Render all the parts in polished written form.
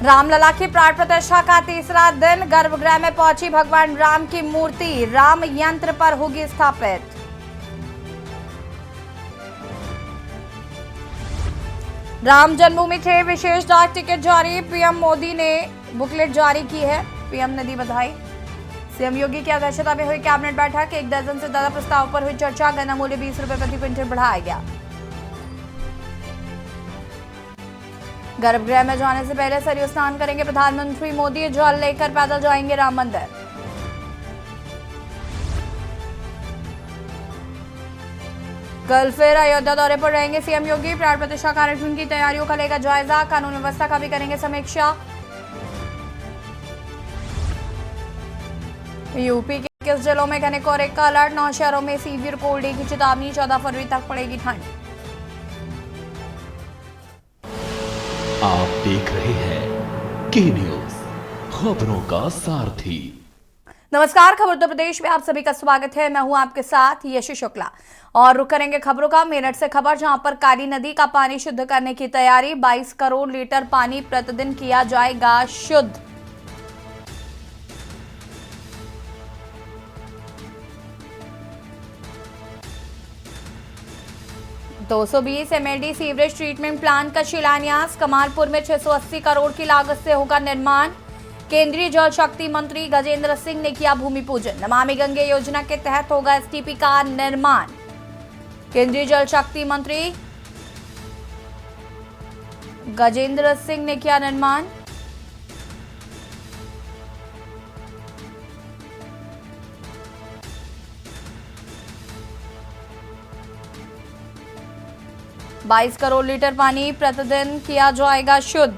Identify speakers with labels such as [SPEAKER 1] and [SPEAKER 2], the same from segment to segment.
[SPEAKER 1] रामलला की प्राण प्रतिष्ठा का तीसरा दिन गर्भगृह में पहुंची भगवान राम की मूर्ति, राम यंत्र पर होगी स्थापित। राम जन्मभूमि के विशेष डाक टिकट जारी, पीएम मोदी ने बुकलेट जारी की है। पीएम ने दी बधाई। सीएम योगी की अध्यक्षता में हुई कैबिनेट बैठक, 1 दर्जन से ज्यादा प्रस्ताव पर हुई चर्चा। गन्ना मूल्य 20 रुपए प्रति क्विंटल बढ़ाया गया। गर्भगृह में जाने से पहले सरयू स्नान करेंगे प्रधानमंत्री मोदी, जल लेकर पैदल जाएंगे राम मंदिर। कल फिर अयोध्या दौरे पर रहेंगे सीएम योगी, प्राण प्रतिष्ठा कार्यक्रम की तैयारियों का लेगा जायजा, कानून व्यवस्था का भी करेंगे समीक्षा। यूपी के 21 जिलों में घने कोहरे का अलर्ट, 9 शहरों में सीवियर कोल्ड डे की चेतावनी, 14 फरवरी तक पड़ेगी ठंड।
[SPEAKER 2] आप देख रहे हैं के न्यूज, खबरों का सारथी।
[SPEAKER 1] नमस्कार, खबर उत्तर प्रदेश में आप सभी का स्वागत है। मैं हूं आपके साथ यशु शुक्ला और रुक करेंगे खबरों का। मेरठ से खबर, जहां पर काली नदी का पानी शुद्ध करने की तैयारी, 22 करोड़ लीटर पानी प्रतिदिन किया जाएगा शुद्ध। $220 MLD सीवरेज ट्रीटमेंट प्लांट का शिलान्यास, कमालपुर में 680 करोड़ की लागत से होगा निर्माण। केंद्रीय जल शक्ति मंत्री गजेंद्र सिंह ने किया भूमि पूजन। नमामि गंगे योजना के तहत होगा एसटीपी का निर्माण। केंद्रीय जल शक्ति मंत्री गजेंद्र सिंह ने किया निर्माण। बाईस करोड़ लीटर पानी प्रतिदिन किया जाएगा शुद्ध।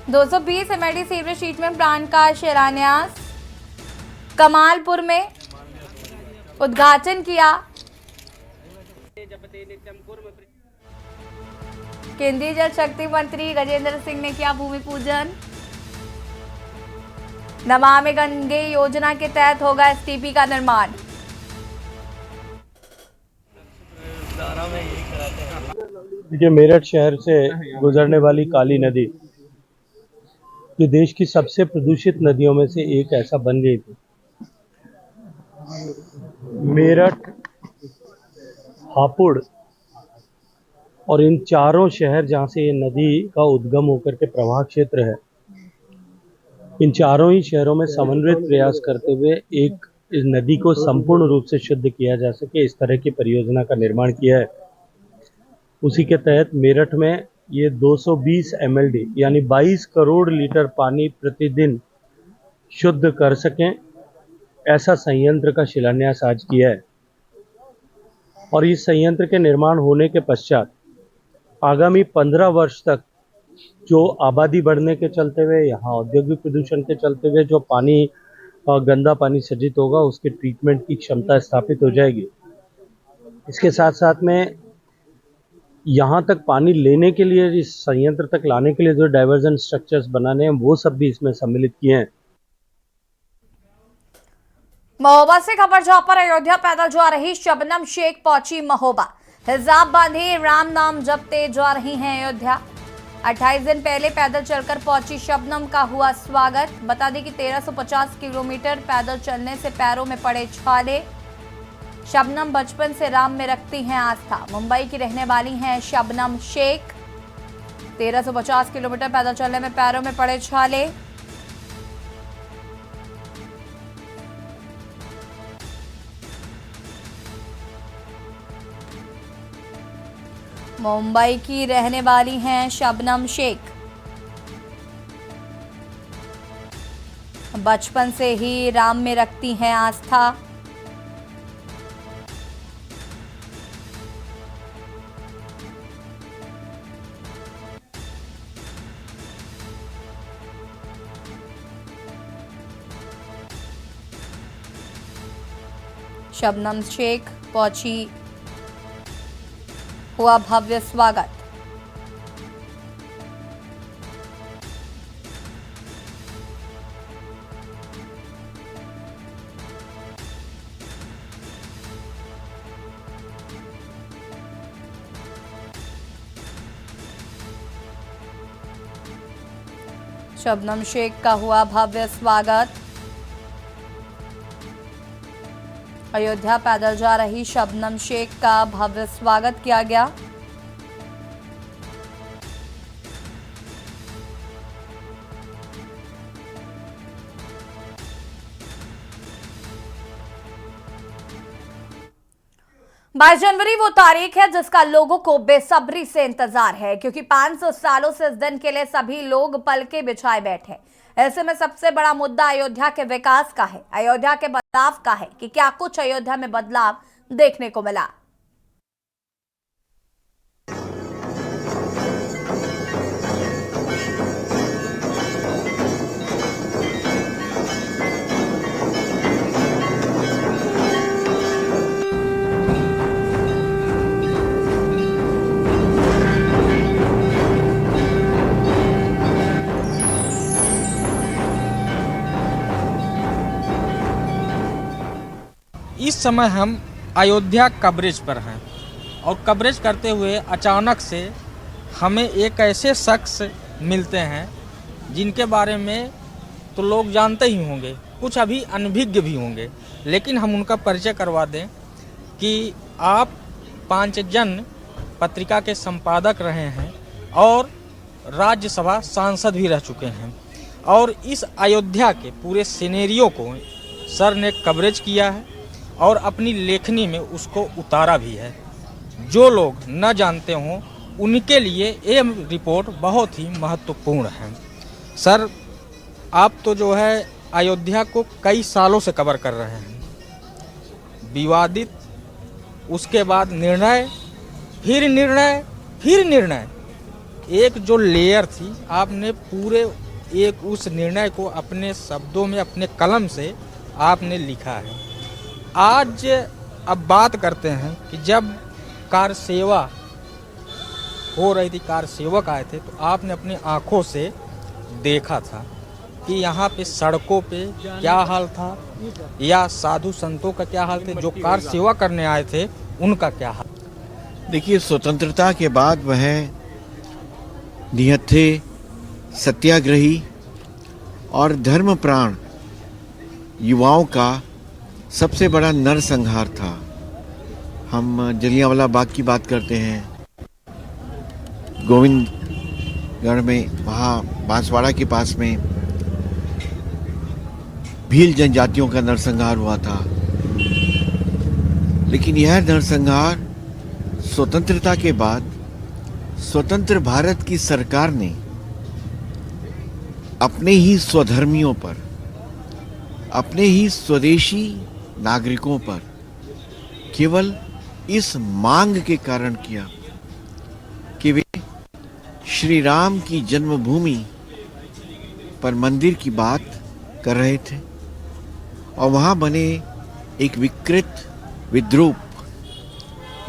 [SPEAKER 1] $220 MLD सीवरेज ट्रीटमेंट प्लांट का शिलान्यास, कमालपुर में उद्घाटन किया। केंद्रीय जल शक्ति मंत्री गजेंद्र सिंह ने किया भूमि पूजन। नमामि गंगे योजना के तहत होगा एसटीपी का निर्माण।
[SPEAKER 3] देखिए, मेरठ शहर से गुजरने वाली काली नदी जो देश की सबसे प्रदूषित नदियों में से एक ऐसा बन गई थी। मेरठ, हापुड़ और इन चारों शहर जहाँ से ये नदी का उद्गम होकर के प्रवाह क्षेत्र है, इन चारों ही शहरों में समन्वित प्रयास करते हुए एक इस नदी को संपूर्ण रूप से शुद्ध किया जा सके, इस तरह की परियोजना का निर्माण किया है। उसी के तहत मेरठ में ये 220 MLD यानी 22 करोड़ लीटर पानी प्रतिदिन शुद्ध कर सकें, ऐसा संयंत्र का शिलान्यास आज किया है। और इस संयंत्र के निर्माण होने के पश्चात आगामी 15 वर्ष तक जो आबादी बढ़ने के चलते हुए, यहाँ औद्योगिक प्रदूषण के चलते हुए जो पानी गंदा पानी सृजित होगा, उसके ट्रीटमेंट की क्षमता स्थापित हो जाएगी। इसके साथ साथ में यहाँ तक पानी लेने के लिए, इस संयंत्र तक लाने के लिए जो डाइवर्जन स्ट्रक्चर्स बनाने हैं, वो सब भी इसमें सम्मिलित किए हैं।
[SPEAKER 1] महोबा से खबर, जहां पर अयोध्या पैदल जा रही शबनम शेख पहुंची महोबा। हिजाब बांधे राम नाम जपते जा रही हैं अयोध्या। 28 दिन पहले पैदल चलकर पहुंची शबनम का हुआ स्वागत। बता दें कि 1350 किलोमीटर पैदल चलने से पैरों में पड़े छाले। शबनम बचपन से राम में रखती हैं आस्था। मुंबई की रहने वाली हैं शबनम शेख। 1350 किलोमीटर पैदल चलने में पैरों में पड़े छाले। मुंबई की रहने वाली हैं शबनम शेख। बचपन से ही राम में रखती हैं आस्था। शबनम शेख पहुंची, हुआ भव्य स्वागत। शबनम शेख का हुआ भव्य स्वागत। अयोध्या पैदल जा रही शबनम शेख का भव्य स्वागत किया गया। बाईस जनवरी वो तारीख है जिसका लोगों को बेसब्री से इंतजार है, क्योंकि 500 सालों से इस दिन के लिए सभी लोग पलके बिछाए बैठे। ऐसे में सबसे बड़ा मुद्दा अयोध्या के विकास का है, अयोध्या के बदलाव का है कि क्या कुछ अयोध्या में बदलाव देखने को मिला।
[SPEAKER 4] इस समय हम अयोध्या कवरेज पर हैं और कवरेज करते हुए अचानक से हमें एक ऐसे शख्स मिलते हैं जिनके बारे में तो लोग जानते ही होंगे, कुछ अभी अनभिज्ञ भी होंगे, लेकिन हम उनका परिचय करवा दें कि आप पांचजन पत्रिका के संपादक रहे हैं और राज्यसभा सांसद भी रह चुके हैं और इस अयोध्या के पूरे सिनेरियो को सर ने कवरेज किया है और अपनी लेखनी में उसको उतारा भी है। जो लोग न जानते हों उनके लिए ये रिपोर्ट बहुत ही महत्वपूर्ण है। सर, आप तो जो है अयोध्या को कई सालों से कवर कर रहे हैं, विवादित, उसके बाद निर्णय, फिर निर्णय, फिर निर्णय, एक जो लेयर थी आपने पूरे एक उस निर्णय को अपने शब्दों में अपने कलम से आपने लिखा है। आज अब बात करते हैं कि जब कार सेवा हो रही थी, कार सेवक आए थे, तो आपने अपनी आंखों से देखा था कि यहाँ पे सड़कों पे क्या हाल था या साधु संतों का क्या हाल थे, जो कार सेवा करने आए थे उनका क्या हाल।
[SPEAKER 5] देखिए, स्वतंत्रता के बाद वह निहत्थे, सत्याग्रही और धर्मप्राण युवाओं का सबसे बड़ा नरसंहार था। हम जलियांवाला बाग की बात करते हैं, गोविंदगढ़ में, वहाँ बांसवाड़ा के पास में भील जनजातियों का नरसंहार हुआ था। लेकिन यह नरसंहार स्वतंत्रता के बाद स्वतंत्र भारत की सरकार ने अपने ही स्वधर्मियों पर, अपने ही स्वदेशी नागरिकों पर केवल इस मांग के कारण किया कि वे श्री राम की जन्मभूमि पर मंदिर की बात कर रहे थे और वहां बने एक विकृत, विद्रूप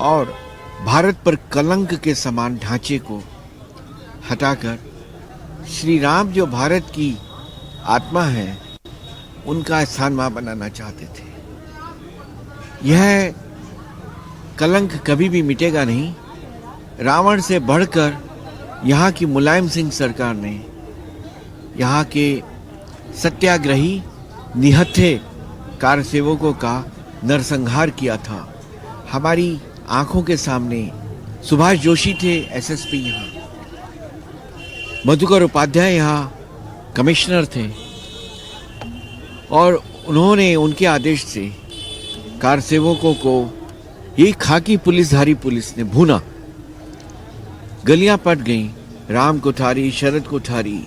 [SPEAKER 5] और भारत पर कलंक के समान ढांचे को हटाकर श्री राम जो भारत की आत्मा है उनका स्थान वहां बनाना चाहते थे। यह कलंक कभी भी मिटेगा नहीं। रावण से बढ़कर यहाँ की मुलायम सिंह सरकार ने यहाँ के सत्याग्रही निहत्थे कार सेवकों का नरसंहार किया था। हमारी आंखों के सामने सुभाष जोशी थे एसएसपी यहाँ, मधुकर उपाध्याय यहाँ कमिश्नर थे और उन्होंने उनके आदेश से कार सेवकों को ये खाकी पुलिसधारी पुलिस ने भूना। गलियां पट गईं, राम कोठारी, शरद कोठारी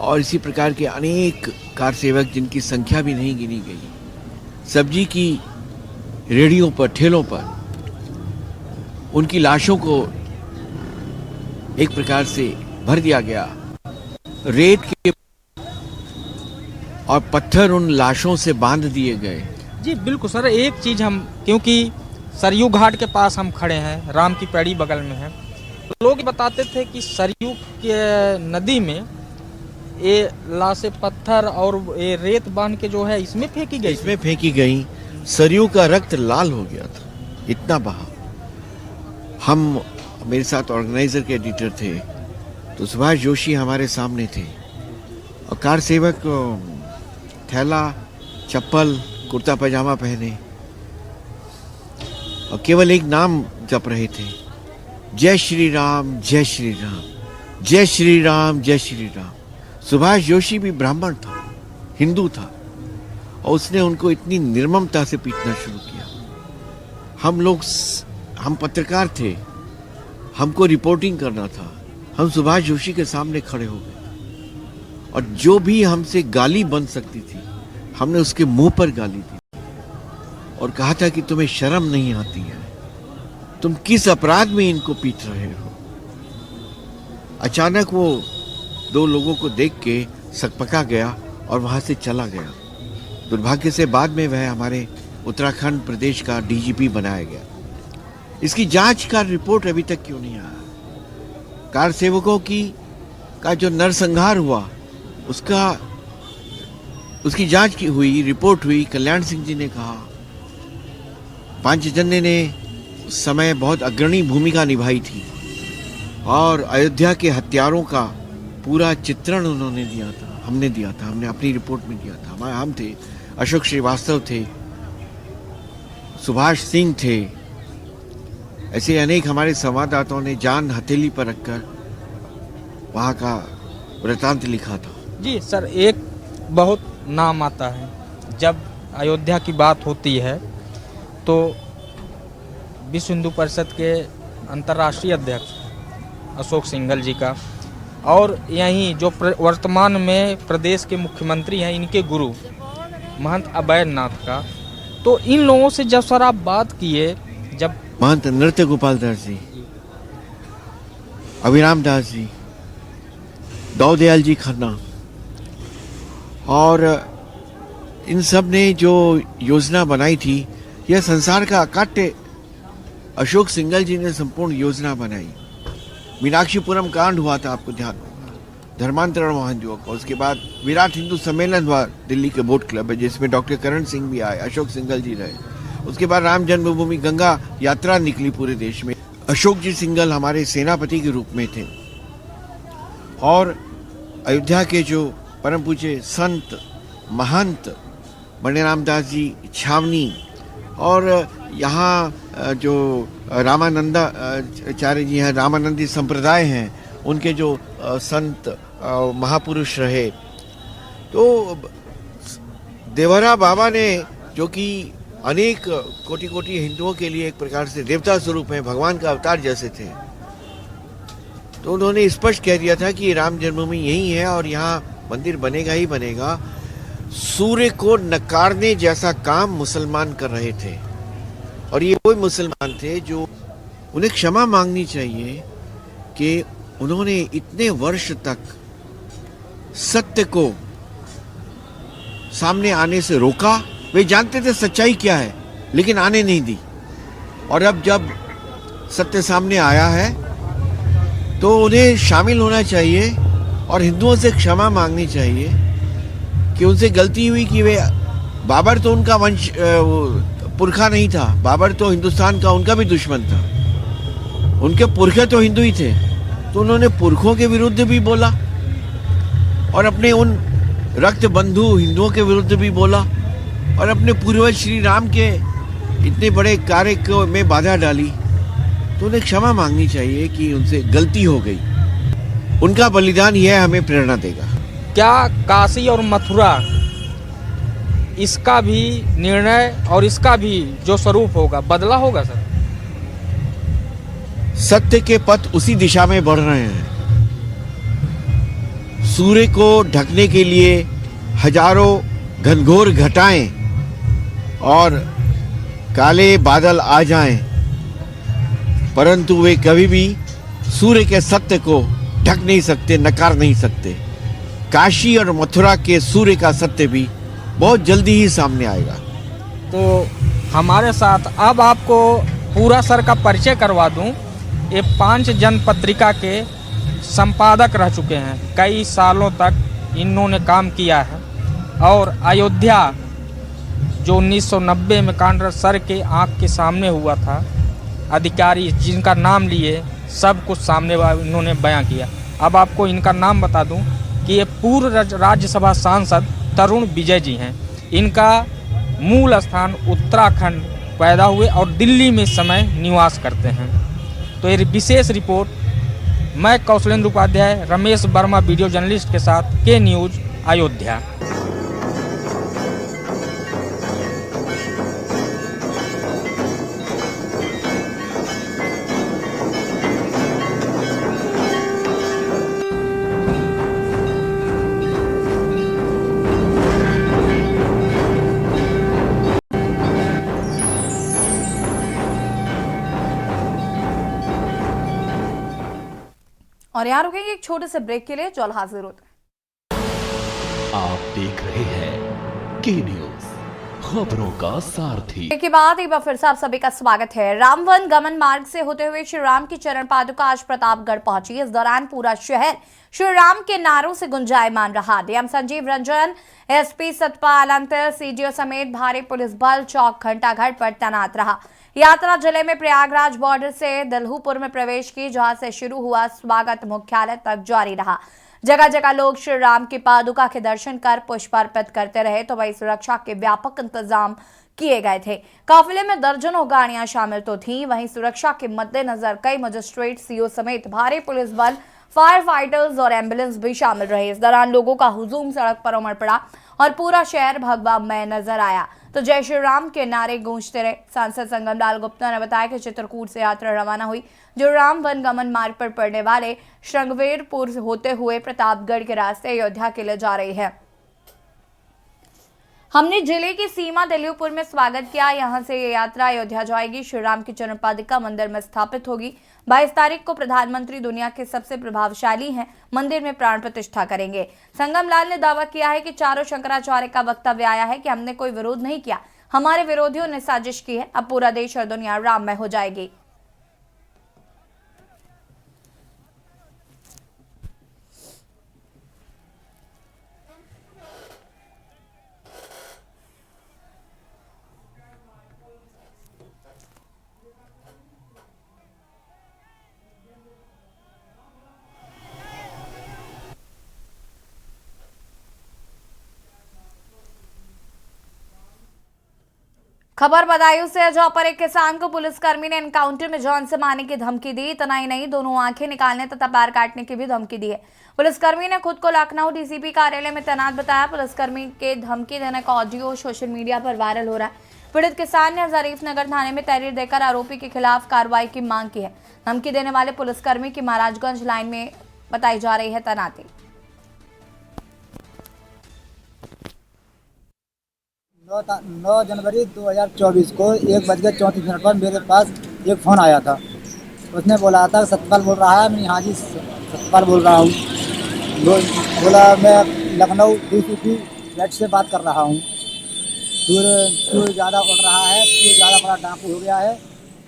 [SPEAKER 5] और इसी प्रकार के अनेक कार सेवक जिनकी संख्या भी नहीं गिनी गई। सब्जी की रेहड़ियों पर, ठेलों पर उनकी लाशों को एक प्रकार से भर दिया गया। रेत के और पत्थर उन लाशों से बांध दिए गए।
[SPEAKER 4] जी बिल्कुल सर, एक चीज़ हम, क्योंकि सरयू घाट के पास हम खड़े हैं, राम की पैड़ी बगल में है, तो लोग बताते थे कि सरयू के नदी में ये लाशें पत्थर और ये रेत बांध के जो है इसमें फेंकी गई।
[SPEAKER 5] इसमें फेंकी गई। सरयू का रक्त लाल हो गया था, इतना बहा। हम, मेरे साथ ऑर्गेनाइजर के एडिटर थे, तो सुभाष जोशी हमारे सामने थे और कार सेवक थैला, चप्पल, कुर्ता पैजामा पहने और केवल एक नाम जप रहे थे, जय श्री राम, जय श्री राम, जय श्री राम, जय श्री राम। सुभाष जोशी भी ब्राह्मण था, हिंदू था, और उसने उनको इतनी निर्ममता से पीटना शुरू किया। हम पत्रकार थे, हमको रिपोर्टिंग करना था। हम सुभाष जोशी के सामने खड़े हो गए और जो भी हमसे गाली बन सकती थी हमने उसके मुंह पर गाली दी और कहा था कि तुम्हें शर्म नहीं आती है, तुम किस अपराध में इनको पीट रहे हो। अचानक वो दो लोगों को देख के सकपका गया और वहां से चला गया। दुर्भाग्य से बाद में वह हमारे उत्तराखंड प्रदेश का डीजीपी बनाया गया। इसकी जांच का रिपोर्ट अभी तक क्यों नहीं आया? कार सेवकों का जो नरसंहार हुआ उसकी जांच की हुई, रिपोर्ट हुई। कल्याण सिंह जी ने कहा, पांचजन्य ने उस समय बहुत अग्रणी भूमिका निभाई थी और अयोध्या के हत्यारों का पूरा चित्रण उन्होंने दिया था, हमने अपनी रिपोर्ट में दिया था। हम थे, अशोक श्रीवास्तव थे, सुभाष सिंह थे, ऐसे अनेक हमारे संवाददाताओं ने जान हथेली पर रखकर वहां का वृतांत लिखा था।
[SPEAKER 4] जी सर, एक बहुत नाम आता है जब अयोध्या की बात होती है तो विश्व हिंदू परिषद के अंतर्राष्ट्रीय अध्यक्ष अशोक सिंघल जी का, और यहीं जो वर्तमान में प्रदेश के मुख्यमंत्री हैं इनके गुरु महंत अभयनाथ का। तो इन लोगों से जब सर आप बात किए, जब
[SPEAKER 5] महंत नृत्य गोपाल दास जी, अभिराम दास जी, दौदयाल जी खन्ना, और इन सब ने जो योजना बनाई थी, यह संसार का अकाट्य अशोक सिंघल जी ने संपूर्ण योजना बनाई। मीनाक्षीपुरम कांड हुआ था, आपको ध्यान होगा, धर्मांतरण वहां जो, और उसके बाद विराट हिंदू सम्मेलन हुआ दिल्ली के बोट क्लब है जिसमें डॉक्टर करण सिंह भी आए, अशोक सिंघल जी रहे। उसके बाद राम जन्मभूमि गंगा यात्रा निकली पूरे देश में, अशोक जी सिंघल हमारे सेनापति के रूप में थे। और अयोध्या के जो परम पूज्य संत महंत बड़े दास जी छावनी, और यहाँ जो रामानंदाचार्य जी हैं, रामानंदी संप्रदाय हैं, उनके जो संत महापुरुष रहे, तो देवरा बाबा ने, जो कि अनेक कोटि कोटि हिंदुओं के लिए एक प्रकार से देवता स्वरूप हैं, भगवान का अवतार जैसे थे, तो उन्होंने स्पष्ट कह दिया था कि राम जन्मभूमि यही है और यहाँ मंदिर बनेगा ही बनेगा। सूर्य को नकारने जैसा काम मुसलमान कर रहे थे, और ये कोई मुसलमान थे जो, उन्हें क्षमा मांगनी चाहिए कि उन्होंने इतने वर्ष तक सत्य को सामने आने से रोका। वे जानते थे सच्चाई क्या है, लेकिन आने नहीं दी, और अब जब सत्य सामने आया है तो उन्हें शामिल होना चाहिए और हिंदुओं से क्षमा मांगनी चाहिए कि उनसे गलती हुई कि वे, बाबर तो उनका वंश पुरखा नहीं था, बाबर तो हिंदुस्तान का उनका भी दुश्मन था, उनके पुरखे तो हिंदू ही थे, तो उन्होंने पुरखों के विरुद्ध भी बोला और अपने उन रक्त बंधु हिंदुओं के विरुद्ध भी बोला, और अपने पूर्वज श्री राम के इतने बड़े कार्य को में बाधा डाली। तो उन्हें क्षमा मांगनी चाहिए कि उनसे गलती हो गई। उनका बलिदान यह हमें प्रेरणा देगा।
[SPEAKER 4] क्या काशी और मथुरा, इसका भी निर्णय और इसका भी जो स्वरूप होगा बदला होगा सर?
[SPEAKER 5] सत्य के पथ उसी दिशा में बढ़ रहे हैं। सूर्य को ढकने के लिए हजारों घनघोर घटाएं और काले बादल आ जाएं, परंतु वे कभी भी सूर्य के सत्य को ढक नहीं सकते, नकार नहीं सकते। काशी और मथुरा के सूर्य का सत्य भी बहुत जल्दी ही सामने आएगा।
[SPEAKER 4] तो हमारे साथ अब आपको पूरा सर का परिचय करवा दूं। ये 5 जन पत्रिका के संपादक रह चुके हैं, कई सालों तक इन्होंने काम किया है, और अयोध्या जो 1990 में कांड सर के आंख के सामने हुआ था, अधिकारी जिनका नाम लिए सब कुछ सामने इन्होंने बयां किया। अब आपको इनका नाम बता दूं, कि ये पूर्व राज्यसभा सांसद तरुण विजय जी हैं। इनका मूल स्थान उत्तराखंड पैदा हुए और दिल्ली में इस समय निवास करते हैं। तो ये विशेष रिपोर्ट मैं कौशलेंद्र उपाध्याय, रमेश वर्मा वीडियो जर्नलिस्ट के साथ के न्यूज़ अयोध्या।
[SPEAKER 1] और यहाँ रुकेंगे एक छोटे से ब्रेक के लिए। जल्द हाजिर होते हैं।
[SPEAKER 2] आप देख रहे हैं के न्यूज़, खबरों का सारथी।
[SPEAKER 1] के बाद एक बार फिर से आप सभी का स्वागत है। रामवन गमन मार्ग से होते हुए श्री राम की चरण पादुका आज प्रतापगढ़ पहुंची। इस दौरान पूरा शहर श्री राम के नारों से गुंजायमान रहा। डीएम संजीव रंजन, एसपी सतपाल अंतर, सीडीओ समेत भारी पुलिस बल चौक घंटाघर पर तैनात रहा। यात्रा जिले में प्रयागराज बॉर्डर से दल्हूपुर में प्रवेश की, जहां से शुरू हुआ स्वागत मुख्यालय तक जारी रहा। जगह जगह लोग श्री राम की पादुका के दर्शन कर पुष्प अर्पित करते रहे, तो वही सुरक्षा के व्यापक इंतजाम किए गए थे। काफिले में दर्जनों गाड़ियां शामिल तो थीं, वहीं सुरक्षा के मद्देनजर कई मजिस्ट्रेट, सीओ समेत भारी पुलिस बल, फायर फाइटर्स और एम्बुलेंस भी शामिल रहे। इस दौरान लोगों का हुजूम सड़क पर उमड़ पड़ा और पूरा शहर भगवामय नजर आया। तो जय श्री राम के नारे गूंजते रहे। सांसद संगम लाल गुप्ता ने बताया कि चित्रकूट से यात्रा रवाना हुई, जो राम वन गमन मार्ग पर पड़ने वाले श्रृंगवेरपुर होते हुए प्रतापगढ़ के रास्ते अयोध्या के लिए जा रही है। हमने जिले की सीमा दल्हूपुर में स्वागत किया। यहां से ये यात्रा अयोध्या जाएगी। श्री राम की चरण पादुका मंदिर में स्थापित होगी। 22 तारीख को प्रधानमंत्री दुनिया के सबसे प्रभावशाली हैं मंदिर में प्राण प्रतिष्ठा करेंगे। संगम लाल ने दावा किया है कि चारों शंकराचार्य का वक्तव्य आया है कि हमने कोई विरोध नहीं किया, हमारे विरोधियों ने साजिश की है। अब पूरा देश और दुनिया राममय हो जाएगी। खबर बदायूं से, जहां पर एक किसान को पुलिसकर्मी ने एनकाउंटर में जान से मारने की धमकी दी। इतना ही नहीं, दोनों आंखें निकालने तथा पैर काटने की भी धमकी दी है। पुलिसकर्मी ने खुद को लखनऊ डीसीपी कार्यालय में तैनात बताया। पुलिसकर्मी के धमकी देने का ऑडियो सोशल मीडिया पर वायरल हो रहा है। पीड़ित किसान ने जरीफ नगर थाने में तहरीर देकर आरोपी के खिलाफ कार्रवाई की मांग की है। धमकी देने वाले पुलिसकर्मी की महाराजगंज लाइन में बताई जा रही है तैनाती।
[SPEAKER 6] 9 जनवरी 2024 को 1:34 पर मेरे पास एक फ़ोन आया था। उसने बोला था सतपाल बोल रहा है। मैं हाँ जी सतपाल बोल रहा हूँ। बोला मैं लखनऊ डीसीपी गेट से बात कर रहा हूँ। तू ज़्यादा उड़ रहा है, तू ज़्यादा बड़ा डाकू हो गया है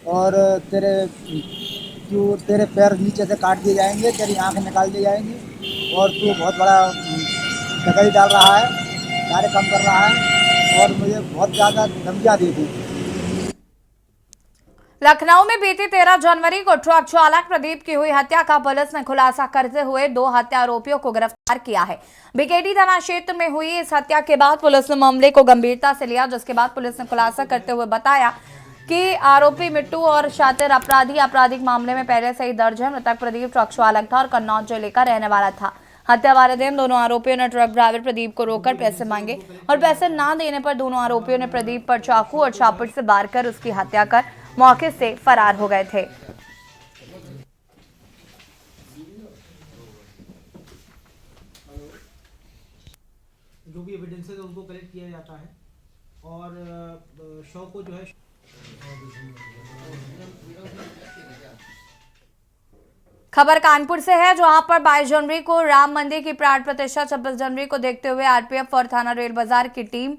[SPEAKER 6] और तेरे पैर नीचे से काट दिए जाएंगे, तेरी आँखें निकाल दी जाएंगी और तू बहुत बड़ा डकैती डाल रहा है, सारे काम कर रहा है और मुझे बहुत ज़्यादा धमकियाँ दी थी।
[SPEAKER 1] लखनऊ में बीती 13 जनवरी को ट्रक चालक प्रदीप की हुई हत्या का पुलिस ने खुलासा करते हुए 2 हत्या आरोपियों को गिरफ्तार किया है। बीकेडी थाना क्षेत्र में हुई इस हत्या के बाद पुलिस ने मामले को गंभीरता से लिया, जिसके बाद पुलिस ने खुलासा करते हुए बताया कि आरोपी मिट्टू और शातिर अपराधी आपराधिक मामले में पहले से ही दर्ज है। मृतक प्रदीप ट्रक चालक था और कन्नौज जिले का रहने वाला था। हत्या वाले दिन दोनों आरोपियों ने ट्रक ड्राइवर प्रदीप को रोककर पैसे मांगे और पैसे ना देने पर दोनों आरोपियों ने प्रदीप पर चाकू और चापट से वार कर उसकी हत्या कर मौके से फरार हो गए थे।
[SPEAKER 7] जो भी एविडेंसेस है उनको कलेक्ट किया जाता है और शव को जो है
[SPEAKER 1] खबर कानपुर से है, जहां पर 22 जनवरी को राम मंदिर की प्राण प्रतिष्ठा 26 जनवरी को देखते हुए आरपीएफ और थाना रेल बाजार की टीम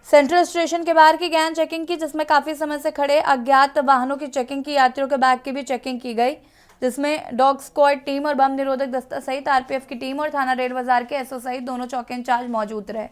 [SPEAKER 1] सेंट्रल स्टेशन के बाहर की गहन चेकिंग की, जिसमें काफी समय से खड़े अज्ञात वाहनों की चेकिंग की, यात्रियों के बैग की भी चेकिंग की गई, जिसमें डॉग स्क्वाड टीम और बम निरोधक दस्ता सहित आरपीएफ की टीम और थाना रेल बाजार के एसओ सहित दोनों चौकी इंचार्ज मौजूद रहे।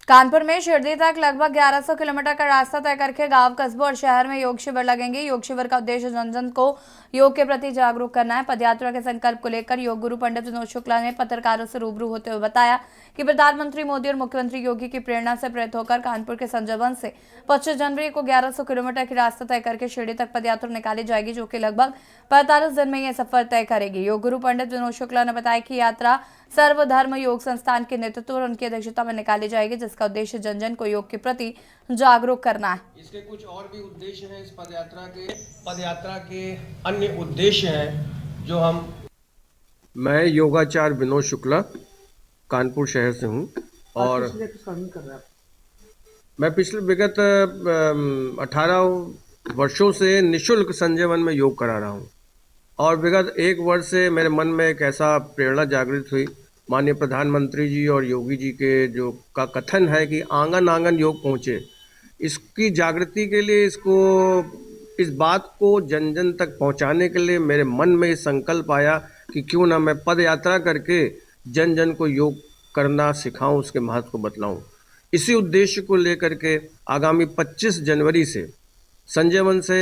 [SPEAKER 1] कानपुर में शिरडी तक लगभग 1100 किलोमीटर का रास्ता तय करके गांव, कस्बों और शहर में योग शिविर लगेंगे। योग शिविर का उद्देश्य जन जन को योग के प्रति जागरूक करना है। पदयात्रा के संकल्प को लेकर योग गुरु पंडित विनोद शुक्ला ने पत्रकारों से रूबरू होते हुए बताया कि प्रधानमंत्री मोदी और मुख्यमंत्री योगी की प्रेरणा से प्रेरित होकर कानपुर के संजय वन से 25 जनवरी को 1100 किलोमीटर की रास्ता तय करके शिरडी तक पदयात्रा निकाली जाएगी, जो कि लगभग 45 दिन में यह सफर तय करेगी। योग गुरु पंडित विनोद शुक्ला ने बताया कि यात्रा सर्वधर्म योग संस्थान के नेतृत्व और उनकी अध्यक्षता में निकाली जाएगी, जिसका उद्देश्य जन जन को योग के प्रति जागरूक करना है।
[SPEAKER 8] इसके कुछ और भी उद्देश्य हैं। इस पदयात्रा के अन्य उद्देश्य हैं जो हम। मैं योगाचार्य विनोद शुक्ला कानपुर शहर से हूं और मैं पिछले विगत 18 वर्षों से निःशुल्क संजय वन में योग करा रहा हूं और विगत 1 वर्ष से मेरे मन में एक ऐसा प्रेरणा जागृत हुई। माननीय प्रधानमंत्री जी और योगी जी के जो का कथन है कि आंगन आंगन योग पहुँचे, इसकी जागृति के लिए, इस बात को जन जन तक पहुँचाने के लिए मेरे मन में ये संकल्प आया कि क्यों ना मैं पद यात्रा करके जन जन को योग करना सिखाऊं, उसके महत्व को बतलाऊं। इसी उद्देश्य को लेकर के आगामी 25 जनवरी से संजय वन से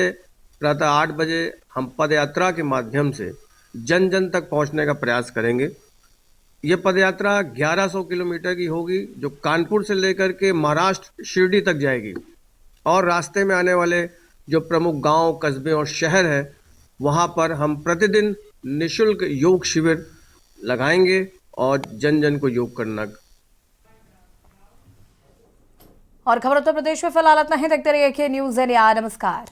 [SPEAKER 8] प्रातः 8 बजे हम पद यात्रा के माध्यम से जन जन तक पहुंचने का प्रयास करेंगे। ये पदयात्रा 1100 किलोमीटर की होगी, जो कानपुर से लेकर के महाराष्ट्र शिरडी तक जाएगी और रास्ते में आने वाले जो प्रमुख गांव, कस्बे और शहर है, वहां पर हम प्रतिदिन निःशुल्क योग शिविर लगाएंगे और जन जन को योग करना।
[SPEAKER 1] और खबर उत्तर प्रदेश में फिलहाल इतना ही। देखते रहिए के न्यूज़ इंडिया। नमस्कार।